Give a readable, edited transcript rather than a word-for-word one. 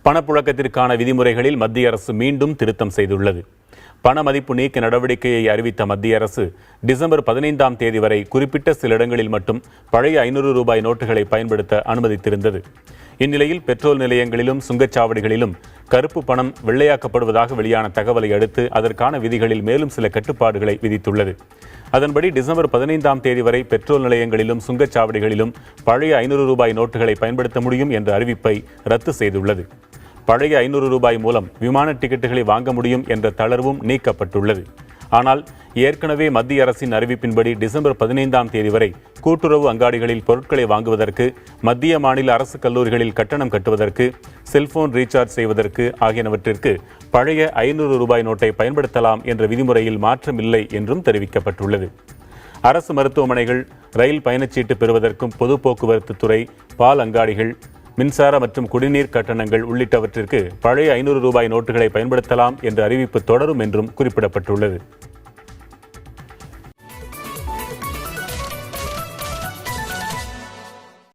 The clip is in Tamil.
பணப்புழக்கத்திற்கான விதிமுறைகளில் மத்திய அரசு மீண்டும் திருத்தம் செய்துள்ளது. பண மதிப்பு நீக்க நடவடிக்கையை அறிவித்த மத்திய அரசு டிசம்பர் 15ஆம் தேதி வரை குறிப்பிட்ட சில இடங்களில் மட்டும் பழைய 500 ரூபாய் நோட்டுகளை பயன்படுத்த அனுமதித்திருந்தது. இந்நிலையில் பெட்ரோல் நிலையங்களிலும் சுங்கச்சாவடிகளிலும் கருப்பு பணம் வெள்ளையாக்கப்படுவதாக வெளியான தகவலை அடுத்து அதற்கான விதிகளில் மேலும் சில கட்டுப்பாடுகளை விதித்துள்ளது. அதன்படி டிசம்பர் 15ஆம் தேதி வரை பெட்ரோல் நிலையங்களிலும் சுங்கச்சாவடிகளிலும் பழைய 500 ரூபாய் நோட்டுகளை பயன்படுத்த முடியும் என்ற அறிவிப்பை ரத்து செய்துள்ளது. பழைய 500 ரூபாய் மூலம் விமான டிக்கெட்டுகளை வாங்க முடியும் என்ற தளர்வும் நீக்கப்பட்டுள்ளது. ஆனால் ஏற்கனவே மத்திய அரசின் அறிவிப்பின்படி டிசம்பர் 15ஆம் தேதி வரை கூட்டுறவு அங்காடிகளில் பொருட்களை வாங்குவதற்கு, மத்திய மாநில அரசு கல்லூரிகளில் கட்டணம் கட்டுவதற்கு, செல்போன் ரீசார்ஜ் செய்வதற்கு ஆகியனவற்றிற்கு பழைய 500 ரூபாய் நோட்டை பயன்படுத்தலாம் என்ற விதிமுறையில் மாற்றமில்லை என்றும் தெரிவிக்கப்பட்டுள்ளது. அரசு மருத்துவமனைகள், ரயில் பயணச்சீட்டு பெறுவதற்கும், பொது போக்குவரத்து துறை, பால் அங்காடிகள், மின்சார மற்றும் குடிநீர் கட்டணங்கள் உள்ளிட்டவற்றிற்கு பழைய 500 ரூபாய் நோட்டுகளை பயன்படுத்தலாம் என்ற அறிவிப்பு தொடரும் என்றும் குறிப்பிடப்பட்டுள்ளது.